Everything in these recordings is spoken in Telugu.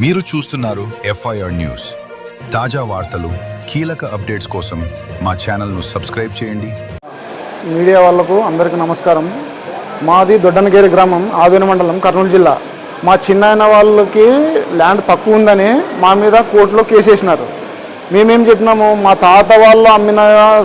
మీరు చూస్తున్నారు FIR న్యూస్. తాజా వార్తలు, కీలక అప్డేట్స్ కోసం మా ఛానల్ను సబ్స్క్రైబ్ చేయండి. మీడియా వాళ్లకు అందరికీ నమస్కారం. మాది దొడ్డనగిరి గ్రామం, ఆదోని మండలం, కర్నూలు జిల్లా. మా చిన్నాయన వాళ్ళకి ల్యాండ్ తక్కువ ఉందని మా మీద కోర్టులో కేసు వేసినారు. మేమేం చెప్పినాము, మా తాత వాళ్ళు అమ్మిన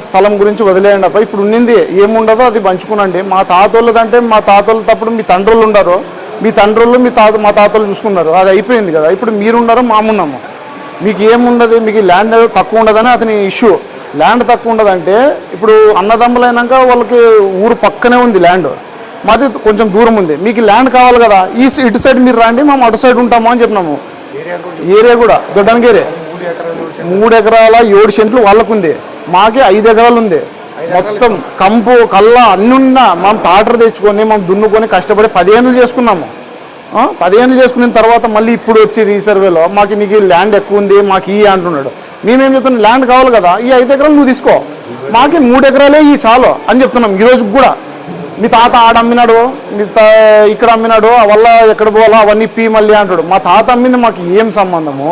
స్థలం గురించి వదిలేయండి అప్ప, ఇప్పుడు ఉన్నింది ఏముండదో అది పంచుకునండి. మా తాతోళ్ళదంటే మా తాతోళ్ళు తప్పుడు మీ తండ్రులు ఉండరు, మీ తండ్రులు మా తాతలు చూసుకున్నారు, అది అయిపోయింది కదా. ఇప్పుడు మీరున్నారు, మామున్నాము, మీకు ఏముండదు, మీకు ల్యాండ్ తక్కువ ఉండదని అతని ఇష్యూ. ల్యాండ్ తక్కువ ఉండదంటే ఇప్పుడు అన్నదమ్ములైనాక వాళ్ళకి ఊరు పక్కనే ఉంది ల్యాండ్, మాది కొంచెం దూరం ఉంది, మీకు ల్యాండ్ కావాలి కదా, ఇటు సైడ్ మీరు రండి, మేము అటు సైడ్ ఉంటాము అని చెప్పినాము. ఏరియా కూడా దొడ్డనగిరి 3 ఎకరాల 7 సెంట్లు వాళ్ళకు ఉంది, మాకే 5 ఎకరాలు ఉంది. మొత్తం కంపు కళ్ళ అన్నీ ఉన్నా మనం టాటర్ తెచ్చుకొని మనం దున్నుకొని కష్టపడి 10 ఏళ్ళు చేసుకున్నాము. 10 ఏళ్ళు చేసుకున్న తర్వాత మళ్ళీ ఇప్పుడు వచ్చి రీసర్వేలో మాకు నీకు ల్యాండ్ ఎక్కువ ఉంది మాకు ఈ అంటున్నాడు. మేమేం చెప్తున్నాం, ల్యాండ్ కావాలి కదా, ఈ 5 ఎకరాలు నువ్వు తీసుకో, మాకే 3 ఎకరాలే ఈ చాలు అని చెప్తున్నాం. ఈరోజుకి కూడా మీ తాత ఆడ అమ్మినాడు, మీ ఇక్కడ అమ్మినాడు, వల్ల ఎక్కడ పోవాలో అవన్నీ ఇప్పి మళ్ళీ అంటాడు. మా తాత అమ్మింది మాకు ఏం సంబంధము,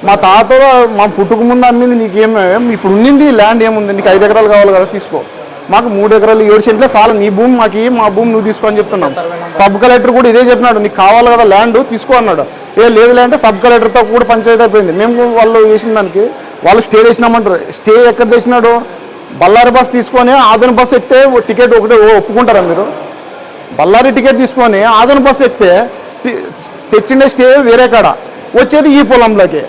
మా తాత మా పుట్టుకు ముందు అమ్మింది నీకేం, ఇప్పుడు ఉన్నింది ల్యాండ్ ఏముంది, నీకు 5 ఎకరాలు కావాలి కదా తీసుకో, మాకు 3 ఎకరాలు 7 సెంట్లే చాలు, నీ భూమి మాకు మా భూమి నువ్వు తీసుకో అని చెప్తున్నాం. సబ్ కలెక్టర్ కూడా ఇదే చెప్పినాడు, నీకు కావాలి కదా ల్యాండ్ తీసుకో అన్నాడు. లేదు అంటే సబ్ కలెక్టర్తో కూడా పంచాయతీ అయిపోయింది. మేము వాళ్ళు వేసిన దానికి వాళ్ళు స్టే తెచ్చినామంటారు. స్టే ఎక్కడ తెచ్చినాడు, బళ్ళారి బస్ తీసుకొని ఆదోని బస్సు ఎక్కితే టికెట్ ఒకటే ఒప్పుకుంటారా మీరు? బళ్ళారి టికెట్ తీసుకొని ఆదోని బస్సు ఎక్కితే తెచ్చిండే స్టే వేరే కాడ, వచ్చేది ఈ పొలంలోకి.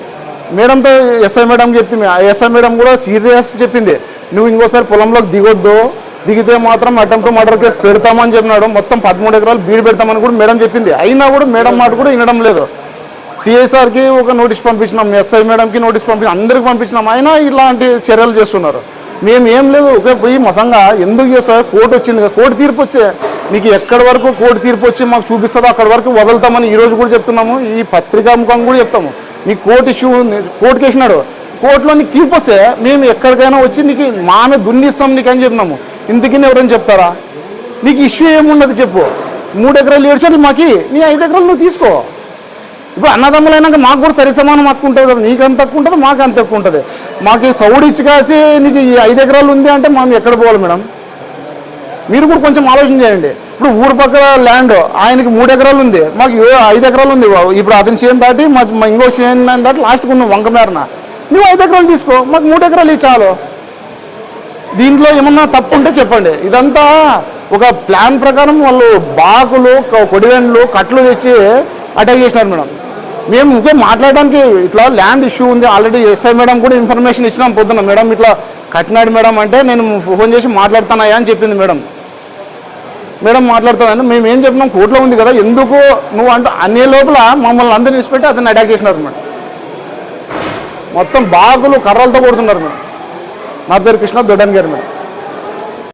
మేడంతో ఎస్ఐ మేడం చెప్తే ఎస్ఐ మేడం కూడా సీరియస్ చెప్పింది, నువ్వు ఇంకోసారి పొలంలోకి దిగొద్దు, దిగితే మాత్రం అటెంప్ట్ మర్డర్ కేసు పెడతామని చెప్పినాడు. మొత్తం 13 ఎకరాలు బీడు పెడతామని కూడా మేడం చెప్పింది. అయినా కూడా మేడం మాట కూడా వినడం లేదు. సిఐసార్కి ఒక నోటీస్ పంపించినాం, ఎస్ఐ మేడంకి నోటీస్ పంపించినాం, అందరికి పంపించినాం, అయినా ఇలాంటి చర్యలు చేస్తున్నారు. మేము ఏం లేదు, ఒకే పోయి మసంగా ఎందుకు చేస్తా, కోర్టు వచ్చింది కదా, కోర్టు తీర్పు వస్తే నీకు ఎక్కడి వరకు కోర్టు తీర్పు వచ్చి మాకు చూపిస్తుందో అక్కడి వరకు వదులుతామని ఈరోజు కూడా చెప్తున్నాము. ఈ పత్రికాముఖం కూడా చెప్తాము, నీకు కోర్టు ఇష్యూ కోర్టుకి వేసినాడు, కోర్టులో నీకు తీర్పు వస్తే మేము ఎక్కడికైనా వచ్చి నీకు మామే దున్నిస్తాం నీకు అని చెప్పినాము. ఇందుకని ఎవరైనా చెప్తారా? నీకు ఇష్యూ ఏముండదు చెప్పు, 3 ఎకరాలు 7 సెంట్లు మాకి, నీ 5 ఎకరాలు నువ్వు తీసుకో. ఇప్పుడు అన్నదమ్ములైనాక మాకు కూడా సరి సమానం హక్కు ఉంటుంది కదా, నీకు అంత తక్కువ ఉంటుంది మాకు అంత ఎక్కువ ఉంటుంది. మాకు సౌడు ఇచ్చి కాసి నీకు 5 ఎకరాలు ఉంది అంటే మనం ఎక్కడ పోవాలి మేడం? మీరు కూడా కొంచెం ఆలోచన చేయండి. ఇప్పుడు ఊరు పక్కన ల్యాండ్ ఆయనకి 3 ఎకరాలు ఉంది, మాకు 5 ఎకరాలు ఉంది. ఇప్పుడు అతని చేను దాటి ఇంకో చేను దాటి లాస్ట్కి ఉన్నాం వంకమేరన, నువ్వు 5 ఎకరాలు తీసుకో, మాకు 3 ఎకరాలు చాలు. దీంట్లో ఏమన్నా తప్పు ఉంటే చెప్పండి. ఇదంతా ఒక ప్లాన్ ప్రకారం వాళ్ళు బాకులు కొడివెండ్లు కట్లు తెచ్చి అటాక్ చేసినారు మేడం. మేము ఇంకే మాట్లాడడానికి ఇట్లా ల్యాండ్ ఇష్యూ ఉంది, ఆల్రెడీ ఎస్ఐ మేడం కూడా ఇన్ఫర్మేషన్ ఇచ్చినాం పొద్దున్న. మేడం ఇట్లా కట్టినాడు మేడం అంటే నేను ఫోన్ చేసి మాట్లాడుతానయ్యా అని చెప్పింది మేడం. మేడం మాట్లాడుతుందంటే మేము ఏం చెప్పినాం, కోర్టులో ఉంది కదా ఎందుకు నువ్వు అంటూ అనే లోపల మమ్మల్ని అందరిని విడిచిపెట్టి అతన్ని అటాక్ చేసినారు మేడం. మొత్తం బాగులు కర్రలతో కొడుతున్నారు మేడం. నా పేరు కృష్ణ, దొడ్డనగిరి మేడం.